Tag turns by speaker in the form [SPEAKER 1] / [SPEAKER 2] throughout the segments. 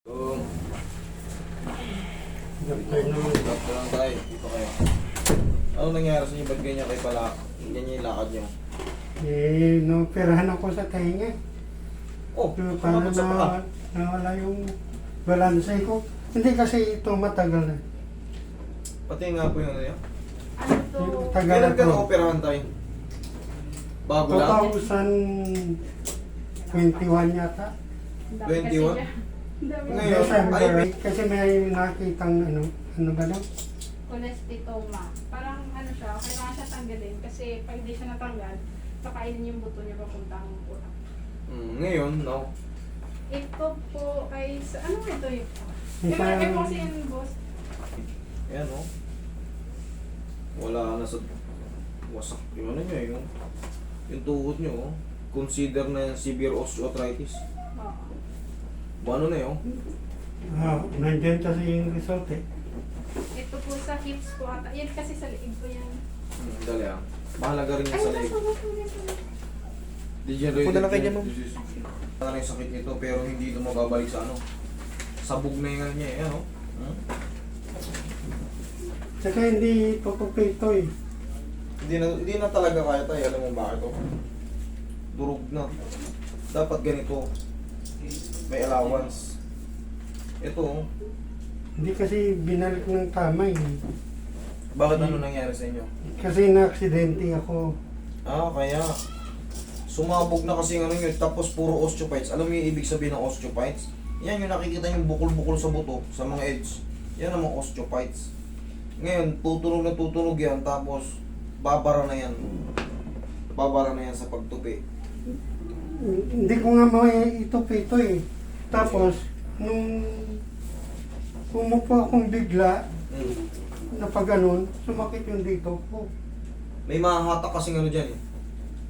[SPEAKER 1] So,
[SPEAKER 2] Doctor naman.
[SPEAKER 1] doctor lang tayo. Dito kayo. Ano nangyari sa inyo? Ba't ganyan kayo pala? Ganyan yung lakad nyo?
[SPEAKER 2] Naoperahan ako sa tenga.
[SPEAKER 1] Oh,
[SPEAKER 2] Para
[SPEAKER 1] kumabot sa paa.
[SPEAKER 2] nawala yung balanse ko. Hindi kasi ito matagal na.
[SPEAKER 1] Pati nga po yung ano yun.
[SPEAKER 3] Ano to?
[SPEAKER 2] Tagal
[SPEAKER 1] Kailan
[SPEAKER 2] na
[SPEAKER 1] ka
[SPEAKER 2] to.
[SPEAKER 1] na-operahan tayo? Bago lang?
[SPEAKER 2] 2021 yata.
[SPEAKER 3] Ang dami kasi
[SPEAKER 1] 21?
[SPEAKER 3] dyan. Ang dami.
[SPEAKER 1] Ngayon,
[SPEAKER 2] December.
[SPEAKER 1] ay,
[SPEAKER 2] Kasi may nakitang ano ba lang?
[SPEAKER 3] Cholestitoma. Parang ano siya, kailangan siya tanggalin kasi pag hindi siya natanggal, kakainin yung buto niya papuntang utak.
[SPEAKER 1] ngayon, no?
[SPEAKER 3] Ito po ay sa ano ito yun?
[SPEAKER 2] Isa-
[SPEAKER 3] Ito kasi yung boss.
[SPEAKER 1] Ayan, no? Wala na sa... Wasak yung ano nyo, yung tuhod nyo, oh. Consider na yung severe osteoarthritis.
[SPEAKER 3] Oo.
[SPEAKER 1] Ano na yun?
[SPEAKER 2] Nandiyan kasi yung result eh.
[SPEAKER 3] Ito po sa hips ko ata. Yan kasi sa liig ko yan.
[SPEAKER 1] Dali ah. Mahalaga rin yan
[SPEAKER 3] Ay,
[SPEAKER 1] sa
[SPEAKER 3] nasa
[SPEAKER 1] leg.
[SPEAKER 3] nasa.
[SPEAKER 1] Degenerative
[SPEAKER 4] Punta lang kayo dyan, ma'am.
[SPEAKER 1] disease. Ano yung sakit nito pero hindi ito mababalik sa ano. Sabog na yung ano niya eh, ano?
[SPEAKER 2] Saka hindi tupupito eh.
[SPEAKER 1] Hindi na talaga kaya tayo. Alam mo bakit ito? Durog na. Dapat ganito. May allowance. Ito, oh.
[SPEAKER 2] Hindi kasi binalik ng tama eh.
[SPEAKER 1] Bakit ano nangyari sa inyo?
[SPEAKER 2] Kasi na-aksidente ako.
[SPEAKER 1] Kaya. Sumabog na kasi yung ano yun, tapos puro osteophytes. Alam mo yung ibig sabihin ng osteophytes? Yan yung nakikita yung bukol-bukol sa buto, sa mga edge. Yan ang mga osteophytes. Ngayon, tutunog yan, tapos babara na yan. Babara na yan sa pagtupi.
[SPEAKER 2] Hindi ko nga may itupito eh. Tapos, nung umupo akong bigla, na pag ganun, sumakit yung dito ko.
[SPEAKER 1] May mahahatak kasing ano dyan eh.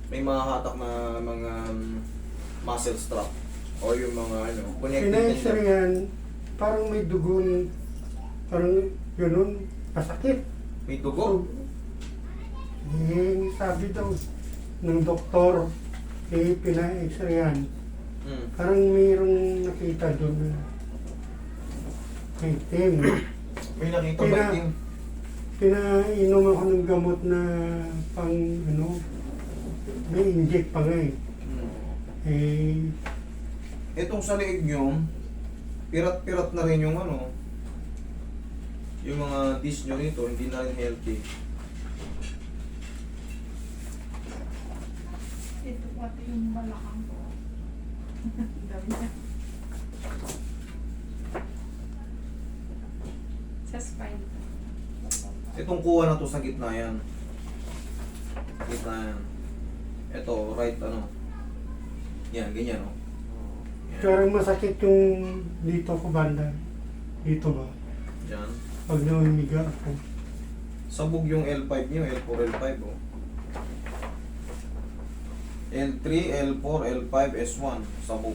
[SPEAKER 1] May mahahatak na mga muscle strap. O yung mga ano, connected na
[SPEAKER 2] Pina-x-ray
[SPEAKER 1] dyan.
[SPEAKER 2] yan, parang may dugon, parang ganun, pasakit.
[SPEAKER 1] May dugo.
[SPEAKER 2] Sabi daw ng doktor, pina-x-ray yan. Parang mayroong nakita doon na itim.
[SPEAKER 1] May nakita ba
[SPEAKER 2] Pina-
[SPEAKER 1] yung
[SPEAKER 2] Pinainom ako ng gamot na pang ano, may inject pa nga eh.
[SPEAKER 1] Itong sa leeg nyo, pirat-pirat na rin yung ano, yung mga disc nyo nito, hindi na rin healthy.
[SPEAKER 3] Ito pati yung balakang ko. Ang dami niya. Sa spine.
[SPEAKER 1] Itong kuha na to sa gitna yan. Gitna yan. Ito, right ano. Yan, ganyan oh. Yan.
[SPEAKER 2] Parang masakit yung dito ko banda. Dito ba?
[SPEAKER 1] Yan.
[SPEAKER 2] Pag naumiga ako.
[SPEAKER 1] Sabog yung L5 nyo, L4, L5 oh. L3, L4, L5, S1. Sabog.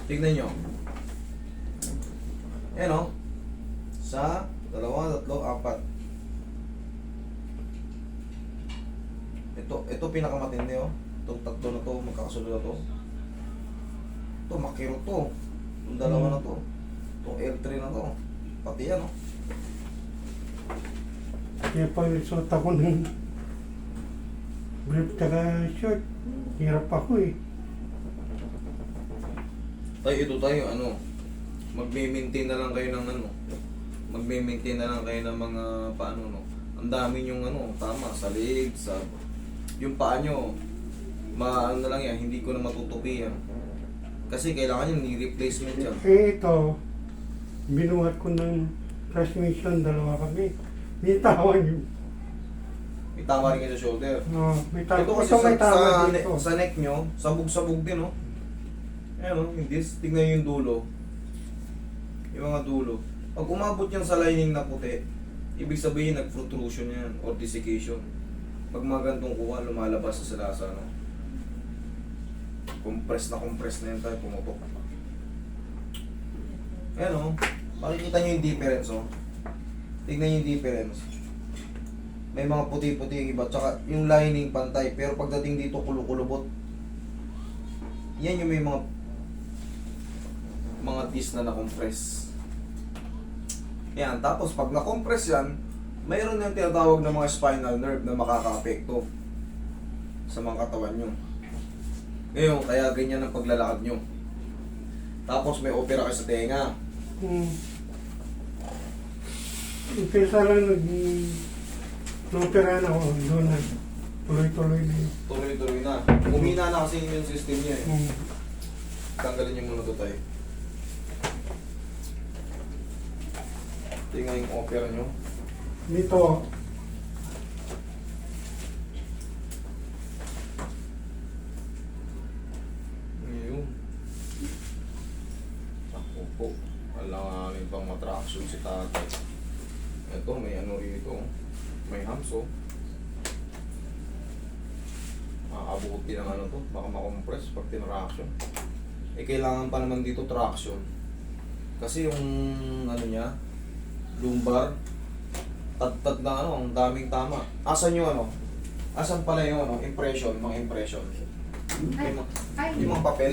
[SPEAKER 1] Tignan nyo. Ayan oh. Sa, dalawa, tatlo, apat. Ito pinakamatindi oh. Itong tatlo na to, magkakasunod na to. Ito, makiro to. Itong dalawa na to. Itong L3 na to. Pati yan oh.
[SPEAKER 2] Kaya pag nagsuot ako ng brief tsaka short, hirap ako eh.
[SPEAKER 1] Ito tayo, ano, magme-maintain na lang kayo ng ano, magme-maintain na lang kayo ng mga paano, no. Ang dami yung ano, tama, sa leeg, sa, yung paa nyo, ano na lang yan, hindi ko na matutupi yan. Kasi kailangan yung ni-replacement yan.
[SPEAKER 2] Ito, binuhat ko ng transmission, dalawa kami. May tawa yun.
[SPEAKER 1] May tama rin kayo sa shoulder.
[SPEAKER 2] May tawa.
[SPEAKER 1] Ito kasi
[SPEAKER 2] Ito may tawa
[SPEAKER 1] sa,
[SPEAKER 2] dito.
[SPEAKER 1] sa neck nyo, sabog-sabog din, no. Ayan, no, yung disc, tignan nyo yung dulo. Yung mga dulo. Pag umabot yan sa lining na puti, ibig sabihin nag-protrusion yan or desiccation. Pag mga gantong kuha, lumalabas sa silasa, no? Compress na yan tayo, pumutok. Ayan o, makikita nyo yung difference o. Tignan nyo yung difference. May mga puti-puti yung iba, tsaka yung lining pantay, pero pagdating dito kulukulubot. Yan yung may mga mga disc na na-compress. Yan, tapos pag na-compress yan, mayroon yung tinatawag na mga spinal nerve na makaka-apekto sa mga katawan nyo. Ngayon, kaya ganyan ang paglalakad nyo. Tapos may opera kayo sa tenga.
[SPEAKER 2] Umpisa lang na-operahan ako doon na tuloy-tuloy na yun.
[SPEAKER 1] Tuloy-tuloy na. Umina na kasi yung immune system niya eh.
[SPEAKER 2] Mm.
[SPEAKER 1] Tanggalin niyo muna ito tayo. Tingnan yung opera nyo.
[SPEAKER 2] Dito,
[SPEAKER 1] Ngayon. Ako po. Alanganin pang matraction si tatay. Ito, may ano rito. May hamso. Makakabuti ng ano to. Baka makompress pag tinraction. Eh, kailangan pa naman dito traction. Kasi yung ano niya, lumbar, tad-tad na ano, ang daming tama. Asan yung ano? Asan pala yung ano? Impression, mga impression.
[SPEAKER 3] Ay,
[SPEAKER 1] Yung,
[SPEAKER 3] ay,
[SPEAKER 1] yung mga papel.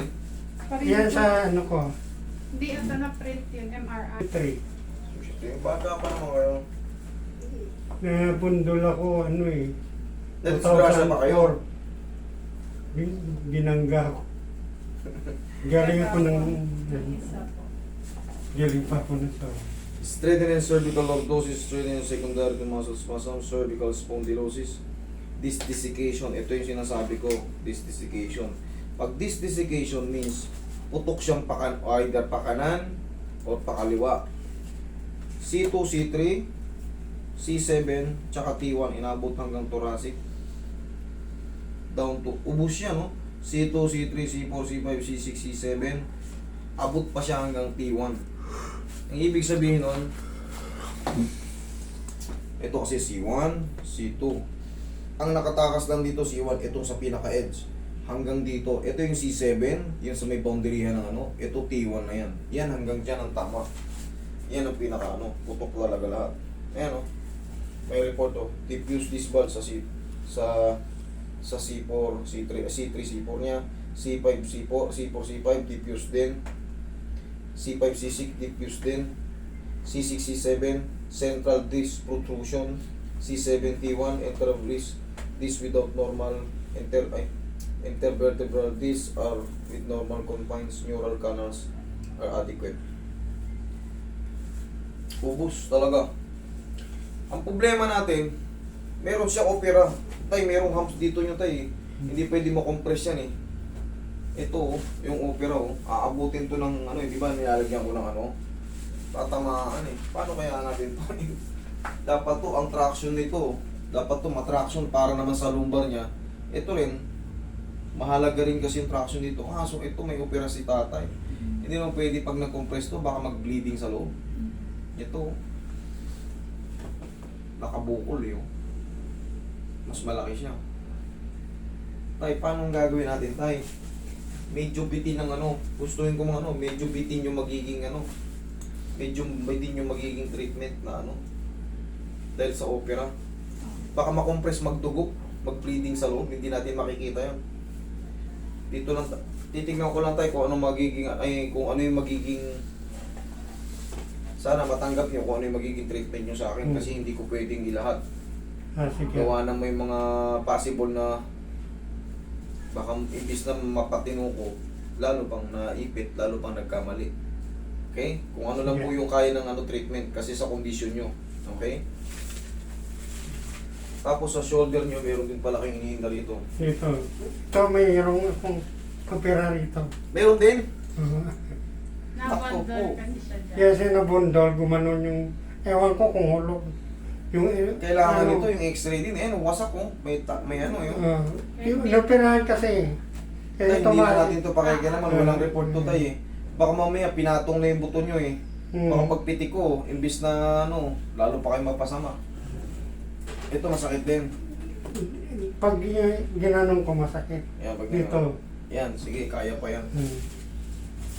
[SPEAKER 2] yan sa ano ko,
[SPEAKER 3] Hindi, ito na print yun, MRI.
[SPEAKER 2] 3.
[SPEAKER 1] Yung bata pa naman kayo.
[SPEAKER 2] Nabundol ako, ano eh,
[SPEAKER 1] Disgrasya pa kayo.
[SPEAKER 2] Binangga ako. Galing ako ng,
[SPEAKER 3] Isa po.
[SPEAKER 2] galing pa ako ng sa,
[SPEAKER 1] Straighten cervical lordosis, straighten secondary muscle spasm, cervical spondylosis, disc desiccation. Ito yung sinasabi ko, disc desiccation. Pag disc desiccation means putok siyang either pakanan o pakaliwa. C2, C3, C7, tsaka T1 inabot hanggang thoracic. Down to, ubos siya no? C2, C3, C4, C5, C6, C7. Abot pa siya hanggang T1. Ang ibig sabihin nun, ito kasi C1, C2. Ang nakatakas lang dito C1, itong sa pinaka-edge. Hanggang dito, ito yung C7, yung sa may boundaryhan ng ano, ito T1 na yan. Yan hanggang dyan ang tama. Yan ang pinaka ano, putok talaga lahat. Ayan o, may report o, diffuse disc bulge sa C4, C3, C3, C4 niya, C5, C4, C4, C5, diffuse din. C5, C6, diffuse din. C6, C7, central disc protrusion. C7, T1, enteral disc without normal intervertebral disc are with normal confines, neural canals are adequate. Ubus talaga. Ang problema natin, meron siya opera. Tay, merong humps dito nyo tay. Hindi pwede makompress yan eh. Ito, yung opera, aabutin to ng ano, di ba nilalagyan ko ng ano, tatamaan eh. Paano kaya natin to? Dapat to, ang traction nito, dapat to matraction para naman sa lumbar niya. Ito rin, mahalaga rin kasi yung traction dito. So ito may opera si tatay. Hindi naman pwede pag nag-compress to, baka mag-bleeding sa loob. Ito, nakabukol yun. Mas malaki siya. Tay, paano ang gagawin natin, tay? Medyo bitin ng ano, gustuhin ko mga ano, medyo bitin yung magiging ano, medyo bitin yung magiging treatment na ano, dahil sa opera. Baka makompress, magdugo, mag-bleeding sa loob, hindi natin makikita yun. Dito lang, titignan ko lang tayo kung ano magiging, kung ano yung magiging, sana matanggap nyo kung ano yung magiging treatment nyo sa akin kasi hindi ko pwedeng ilahat.
[SPEAKER 2] sige.
[SPEAKER 1] Gawa na may mga possible na baka imbis na mapatino ko, lalo pang naipit, lalo pang nagkamali. Okay? Kung ano lang po yung kaya ng ano treatment kasi sa condition nyo. Okay? Tapos sa shoulder nyo, meron din pala kayong inihinda rito.
[SPEAKER 2] Dito. Ito, mayroong akong opera rito.
[SPEAKER 1] Meron din?
[SPEAKER 3] Nabundol kasi siya dyan.
[SPEAKER 2] Kasi nabundol, gumanon yung, ewan ko kung hulog. Yung,
[SPEAKER 1] Kailangan
[SPEAKER 2] ano,
[SPEAKER 1] nito yung x-ray din. Eh, wasak ko. May ano yun.
[SPEAKER 2] yung operahan kasi.
[SPEAKER 1] Tay,
[SPEAKER 2] Kaya
[SPEAKER 1] hindi na natin ito pakikalaman. Walang report to tayo eh. Baka mamaya pinatong na yung buto nyo eh. Baka pagpitik ko, imbis na ano, lalo pa kayo magpasama. Ito masakit din.
[SPEAKER 2] Pag ginanong ko masakit.
[SPEAKER 1] Yan, pag
[SPEAKER 2] Dito.
[SPEAKER 1] yan, sige, kaya pa yan.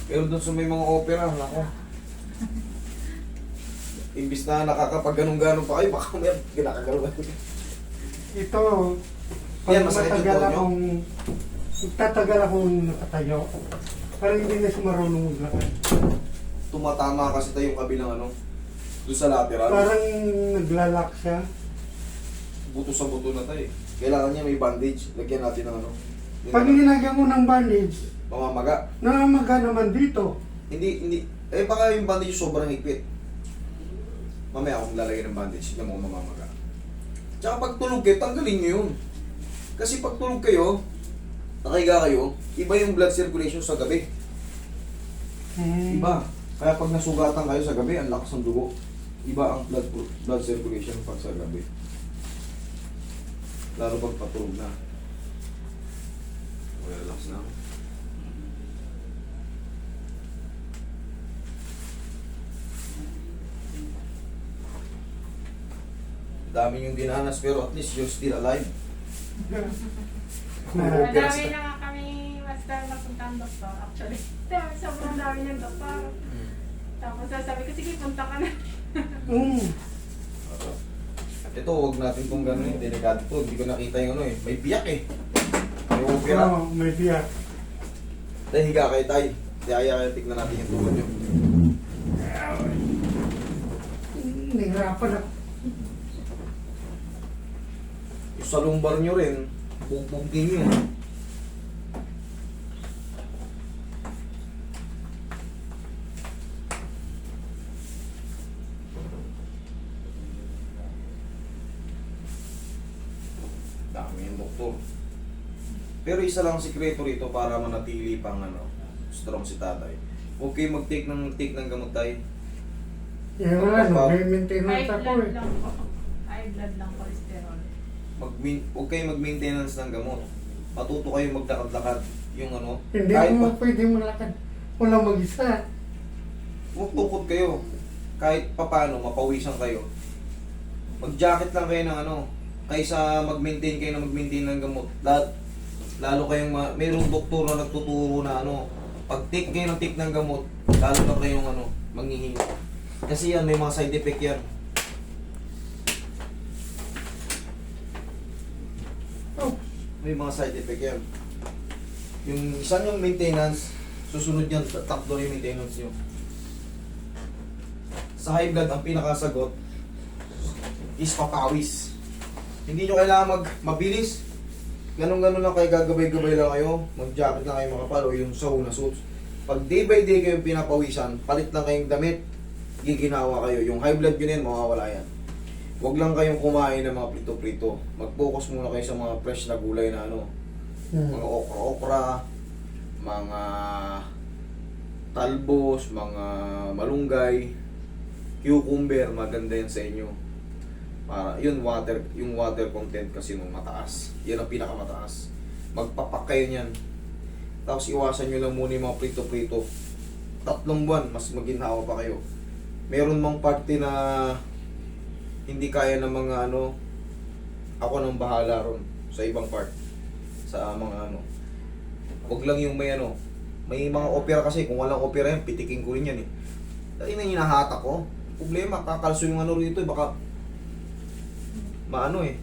[SPEAKER 1] Pero doon sa may mga opera, nako. Imbis na nakakapag ganun-ganun pa kayo, baka may ginakagalugan.
[SPEAKER 2] Ito,
[SPEAKER 1] Yan,
[SPEAKER 2] pag
[SPEAKER 1] masakit yung
[SPEAKER 2] matagal
[SPEAKER 1] tuhod nyo?
[SPEAKER 2] akong, tatagal akong nakatayo, Parang hindi na siya marunong maglakad.
[SPEAKER 1] Tumatama kasi tayo yung kabilang ano, doon sa lateral.
[SPEAKER 2] Parang naglalak siya.
[SPEAKER 1] Buto sa buto na tayo. Kailangan niya may bandage. Lagyan natin ng ano. Yun
[SPEAKER 2] Pag
[SPEAKER 1] na-
[SPEAKER 2] nilagyan ko ng bandage,
[SPEAKER 1] mamamaga.
[SPEAKER 2] namamaga naman dito.
[SPEAKER 1] Hindi. Eh baka yung bandage sobrang higpit. Mamaya akong lalagay ng bandage. Tignan mo kung mamamaga. Tsaka pag tulog kayo, tanggalin nyo yun. Kasi pag tulog kayo, nakahiga kayo, iba yung blood circulation sa gabi. Iba. Kaya pag nasugatan kayo sa gabi, ang lakas ng dugo. Iba ang blood circulation pag sa gabi. Lalo pag patulog na. Okay, relax na. Dami yung dinanas pero at least you're still alive.
[SPEAKER 3] Madami na nga kami master na puntang doktor actually. Sobrang dami ng doktor. Tapos sabi ko, sige punta ka na.
[SPEAKER 1] Ito, huwag natin itong gano'n, delikado to. Hindi ko nakita yung ano eh. May biyak eh. May opera.
[SPEAKER 2] Oo, may biyak.
[SPEAKER 1] Dahil higa kayo tayo. Kaya tignan natin yung tuhod nyo.
[SPEAKER 2] Nahirapan ako.
[SPEAKER 1] Yung sa lumbar nyo rin, pupugin nyo. Dami yung doktor. Pero isa lang ang sikreto rito para manatili pang ano, strong si tatay. Okay, mag-take ng gamot tayo.
[SPEAKER 2] Eh wala, may maintenance
[SPEAKER 3] High
[SPEAKER 2] ako
[SPEAKER 3] blood
[SPEAKER 2] eh.
[SPEAKER 3] lang po. High blood lang cholesterol.
[SPEAKER 1] Huwag kayo mag-maintenance ng gamot. Patuto kayo magdakad-lakad. Yung ano,
[SPEAKER 2] Hindi
[SPEAKER 1] kahit
[SPEAKER 2] mo pwede malakad. Wala mag-isa.
[SPEAKER 1] tukod kayo. Kahit papano, mapawisan kayo. Mag-jacket lang kayo ng ano, kaysa mag-maintain kayo na mag-maintain ng gamot. Lalo kayong, mayroong doktor na nagtuturo na ano, pag take kayo ng take ng gamot, lalo na kayong ano, manghihingi. Kasi yan, may mga side effect yan.
[SPEAKER 2] Oh,
[SPEAKER 1] May mga side effect yan. Yung isa yung maintenance, susunod yan, takbo yung maintenance nyo. Sa high blood, ang pinakasagot is papawis. Hindi nyo kailangan mabilis. Ganun-ganun lang kayo, gagabay-gabay lang kayo. Mag-jacket lang kayo makapal o yung sauna suits. Pag day by day kayo pinapawisan, palit lang kayong damit, giginawa kayo. Yung high blood yun yan, mawawala yan. Huwag lang kayong kumain ng mga prito-prito. Mag-focus muna kayo sa mga fresh na gulay na ano. Mga okra-okra, mga talbos, mga malunggay, cucumber, maganda yan sa inyo. Para yung water content kasi nung mataas. Yan ang pinakamataas. Magpapak kayo niyan. Tapos iwasan nyo lang muna yung mga prito-prito. 3 buwan, mas maginhawa pa kayo. Meron mang parte na hindi kaya ng mga ano, ako nang bahala ron sa ibang part. Sa mga ano. Huwag lang yung may ano, may mga opera kasi, kung walang opera yan, pitikin ko rin yan eh. Dahil na hinahatak ko. Problema, kakalso yung ano rito eh, baka maano eh,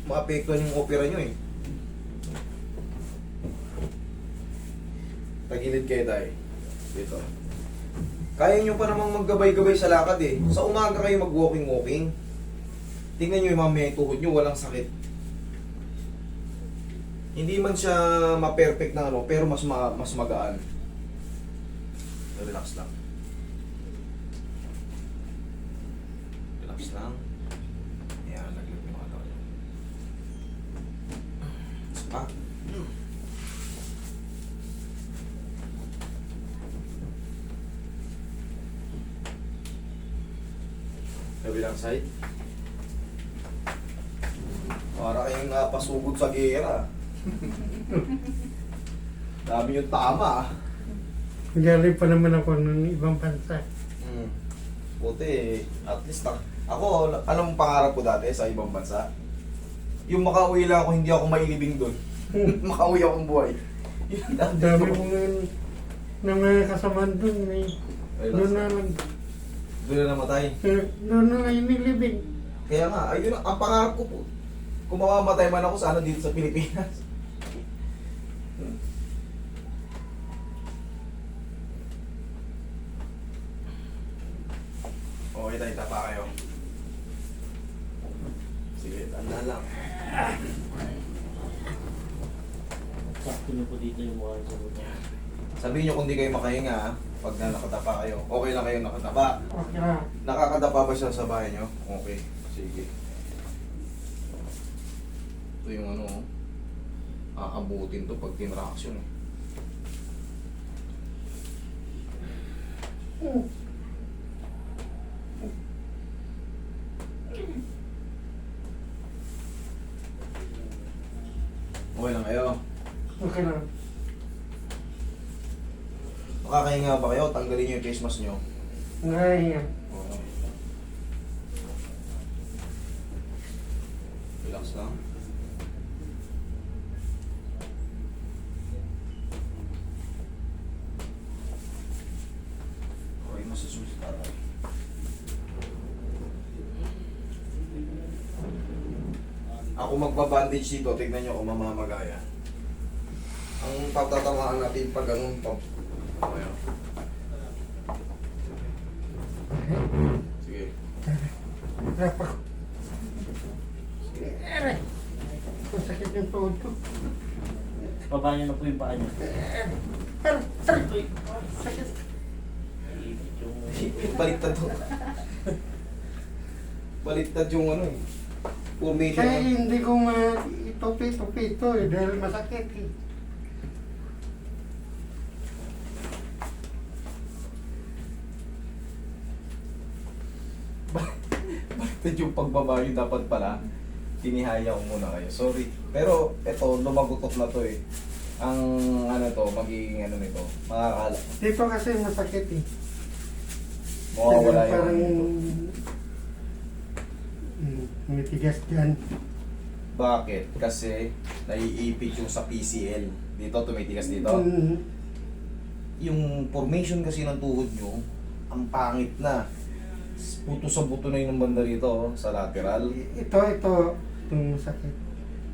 [SPEAKER 1] maapektuhan yung opera nyo eh. Tagilid kayo tayo. Dito. Kaya nyo pa namang maggabay-gabay sa lakad eh. Sa umaga kayo mag-walking-walking. Tingnan nyo yung mamaya yung tuhod nyo, walang sakit. Hindi man siya ma-perfect na ano, pero mas magaan. Relax lang. Relax lang. Ayan, naglag yung mga tao. Spa. Kabilang side. Para kayong napasugod sa gera. Dami yung tama ah.
[SPEAKER 2] galing pa naman ako ng ibang bansa.
[SPEAKER 1] Buti, at least ako, anong pangarap ko dati sa ibang bansa? Yung makauwi lang ako, hindi ako mailibing doon. Makauwi akong buhay. Yun ang
[SPEAKER 2] Ang dami ko nga na mga kasamaan doon. Doon na lang.
[SPEAKER 1] Doon na namatay.
[SPEAKER 2] Doon na lang inilibing.
[SPEAKER 1] Kaya nga, ayun ang pangarap ko po. Kung mamamatay man ako, sana dito sa Pilipinas. Okay tayo, tapa kayo. Sige, tanda lang.
[SPEAKER 4] Sakto na po dito yung mukha sa buto.
[SPEAKER 1] Sabihin nyo kung di kayo makahinga, ha? Pag nakatapa kayo. Okay lang kayo nakatapa.
[SPEAKER 2] Okay na.
[SPEAKER 1] Nakakadapa ba siya sa bahay nyo? Okay. Sige. Ito yung ano, aabutin to pag tinraction. Okay lang kayo.
[SPEAKER 2] Okay na.
[SPEAKER 1] Makakahinga ba kayo? Tanggalin nyo yung face mask nyo.
[SPEAKER 2] Ngayon.
[SPEAKER 1] Oo. Relax lang. Okay, masasusi tayo. Ako magbabandage dito, tignan nyo kung mamamagaya. Ang pagtatamaan natin pag ganun pa. Okay. Sige.
[SPEAKER 2] Rapa ko. Aray. Masakit yung tuhod ko.
[SPEAKER 4] Baba niyo na po yung paa niyo.
[SPEAKER 2] Aray. Sakit.
[SPEAKER 4] Ipit yung...
[SPEAKER 1] Baliktad to. Baliktad yung ano eh. Formation.
[SPEAKER 2] Kaya hindi ko itupi-tupi ito eh, dahil masakit eh.
[SPEAKER 1] Baliktad yung pagbaba nyo dapat pala. Tinihaya ko muna kayo. Sorry. Pero eto, lumagutok na to eh. Ang ano to, magiging ano nito. Makakala.
[SPEAKER 2] Dito kasi masakit eh.
[SPEAKER 1] Mawawala
[SPEAKER 2] Parang
[SPEAKER 1] yung...
[SPEAKER 2] matigas dyan.
[SPEAKER 1] Bakit? Kasi naiipit yung sa PCL. Dito, tumitigas dito. Yung formation kasi ng tuhod nyo, ang pangit na. Buto sa buto na yung banda rito, oh, sa lateral.
[SPEAKER 2] Ito, itong masakit.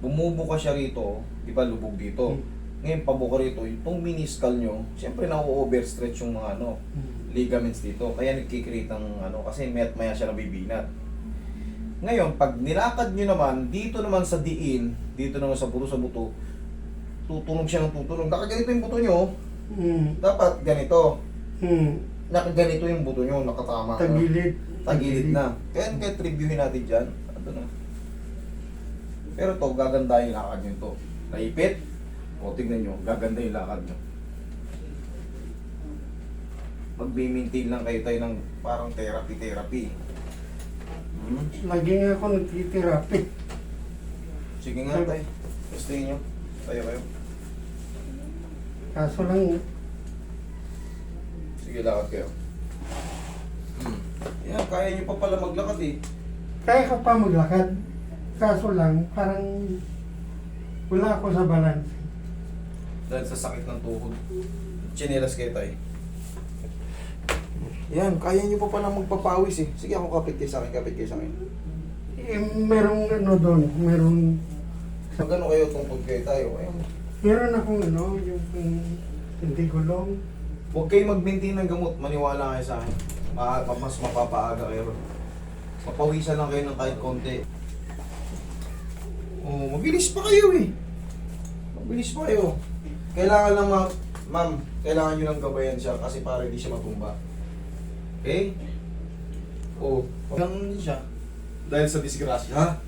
[SPEAKER 1] Bumubuka siya rito, di ba lubog dito. Ngayon, pabuka rito, itong meniscal nyo, siyempre na-overstretch yung mga ano, ligaments dito. Kaya nagkikreate ng ano, kasi maya siya nabibinat. Ngayon, pag nilakad nyo naman, dito naman sa diin, dito naman sa buto, tutunog siya ng tutunog. Nakaganito yung buto nyo, dapat ganito. Nakaganito yung buto nyo, nakatama.
[SPEAKER 2] Tagilid.
[SPEAKER 1] Tagilid na. Kaya reviewin natin dyan. Ano na. Pero to, gaganda yung lakad nyo to. Naipit. O, tignan nyo, gaganda yung lakad nyo. Mag-maintain lang kayo tayo ng parang therapy.
[SPEAKER 2] Lagi nga ako nagtitirapi.
[SPEAKER 1] Sige nga tayo. Gusto nyo. Tayo kayo.
[SPEAKER 2] Kaso lang,
[SPEAKER 1] Sige, lakad kayo. Yan, kaya nyo pa pala maglakad eh.
[SPEAKER 2] kaya ko pa maglakad. Kaso lang, parang wala ako sa balance.
[SPEAKER 1] Dahil sa sakit ng tuhod. Chinelas kayo tayo. Yan, kaya nyo pa pala magpapawis eh. Sige, ako kapit kayo sa akin,
[SPEAKER 2] Eh, merong ano doon,
[SPEAKER 1] Pag ano kayo, tungkod kayo tayo. Ayun.
[SPEAKER 2] meron akong ano, yung hindi gulong.
[SPEAKER 1] Huwag kayo mag-maintain ng gamot, maniwala kayo sa akin. Mas mapapaaga kayo. Mapawisan lang kayo ng kahit konti. Oh, mabilis pa kayo eh. Mabilis pa kayo. Kailangan lang ma'am, kailangan nyo lang gabayan siya kasi para hindi siya matumba. Okay? Oh, ganun siya. Dahil sa disgrasya, ha?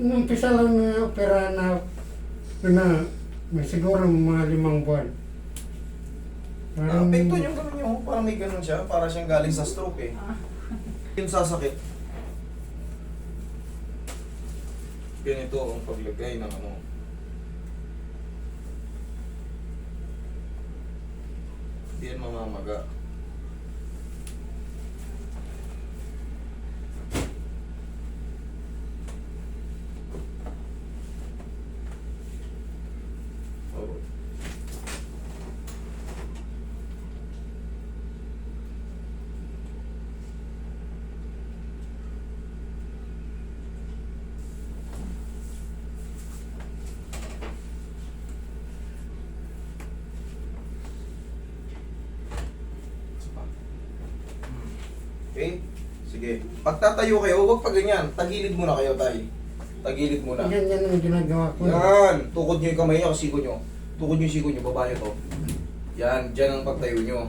[SPEAKER 2] Nung umpisa lang na opera na may siguro mga 5 buwan.
[SPEAKER 1] Apekto yung ganun nyo, parang may ganun siya, para siyang galing sa stroke eh. Yung sasakit. Ganito ang paglagay ng ano. Hindi yan mamamaga. Oh. Okay? Sige. Pagtatayo kayo, huwag pa ganyan. Tagilid muna kayo, tay. Tagilid muna.
[SPEAKER 2] Yan ang ginagawa ko.
[SPEAKER 1] Yan. Tukod nyo yung kamay nyo, siko nyo. Tukod nyo yung siko nyo, baba nyo to. Yan, dyan ang pagtayo nyo.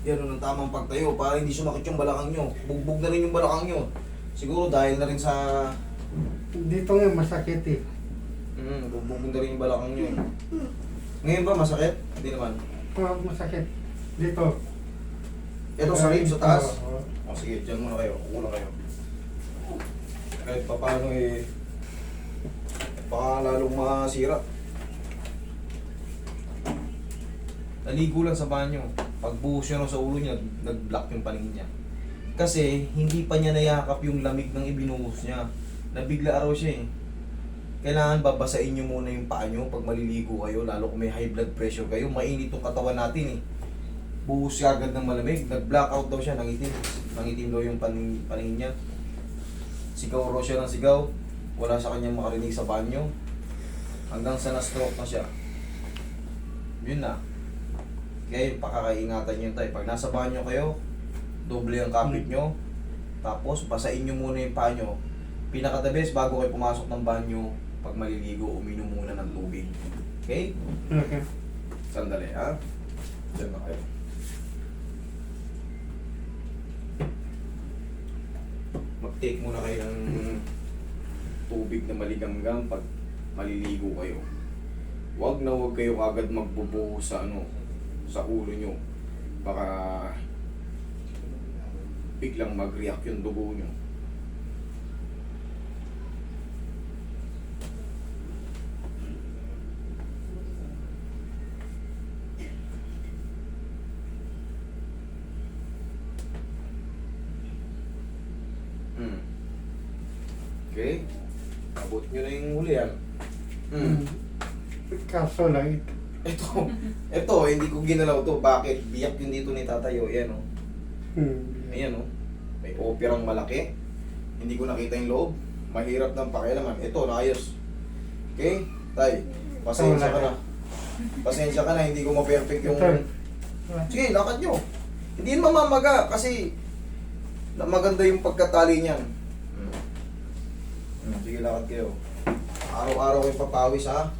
[SPEAKER 1] Yan ang tamang pagtayo para hindi sumakit yung balakang nyo. Bugbog na rin yung balakang nyo. Siguro dahil na rin sa...
[SPEAKER 2] Dito nga masakit eh.
[SPEAKER 1] Bugbog na rin yung balakang nyo. Ngayon ba masakit? Hindi naman.
[SPEAKER 2] Masakit. Dito.
[SPEAKER 1] Ito sa ribs sa taas.
[SPEAKER 2] Oo.
[SPEAKER 1] O sige, dyan muna kayo. Kulang kayo. Kahit pa paano eh, baka lalong masira. Naligo lang sa banyo. Pagbuhos niya sa ulo niya, nag-block yung paningin niya. Kasi hindi pa niya nayakap yung lamig ng ibinuhos niya. Nabigla raw siya eh. Kailangan babasain niyo muna yung paa niyo pag maliligo kayo, lalo kung may high blood pressure kayo. Mainit yung katawan natin eh. Buhos siya agad ng malamig. Nag-blackout daw siya, nangitim. Nangitim daw yung paningin niya. Sigaw raw siya ng sigaw. Wala sa kanyang makarinig sa banyo. Hanggang sa na-stroke na siya. Yun na. Kaya pakakaingatan nyo tayo. Pag nasa banyo kayo, doble ang kapit nyo. Tapos, basain nyo muna yung paa nyo. Pinaka-the best, bago kayo pumasok ng banyo, pag maliligo, uminom muna ng tubig. Okay?
[SPEAKER 2] Okay.
[SPEAKER 1] Sandali, ha? Diyan na kayo. Mag-take muna kayo ng tubig na maligamgam pag maliligo kayo. Huwag na huwag kayo agad magbubuhos sa sa ulo nyo. Baka biglang mag-react yung dugo nyo. Okay? Abot nyo na yung huli yan.
[SPEAKER 2] Kaso lang ito.
[SPEAKER 1] Ito, hindi ko ginalaw to. Bakit? Biyak yun dito ni tatayo. Ayan o. Ayan o. May operang malaki. Hindi ko nakita yung loob. Mahirap ng pakialaman. Ito, naayos. Okay? Tay, pasensya ka na. Pasensya ka na, hindi ko ma-perfect yung... Sige, lakad nyo. Hindi yun mamamaga kasi maganda yung pagkatali niyan. Sige, lakad kayo. Araw-araw kayo papawis ha.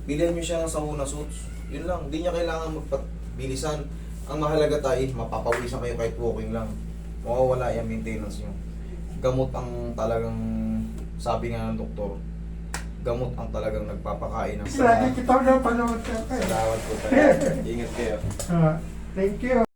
[SPEAKER 1] Bilhan nyo siya ng sauna suits. Yun lang, hindi niya kailangan magpabilisan. Ang mahalaga tayo, mapapawisan kayo kahit walking lang. Mawawala yung maintenance nyo. Gamot ang talagang, sabi nga ng doktor, gamot ang talagang nagpapakain ng
[SPEAKER 2] Lagi kita na panood ka.
[SPEAKER 1] Salamat po tayo. Ingat kayo.
[SPEAKER 2] Thank you.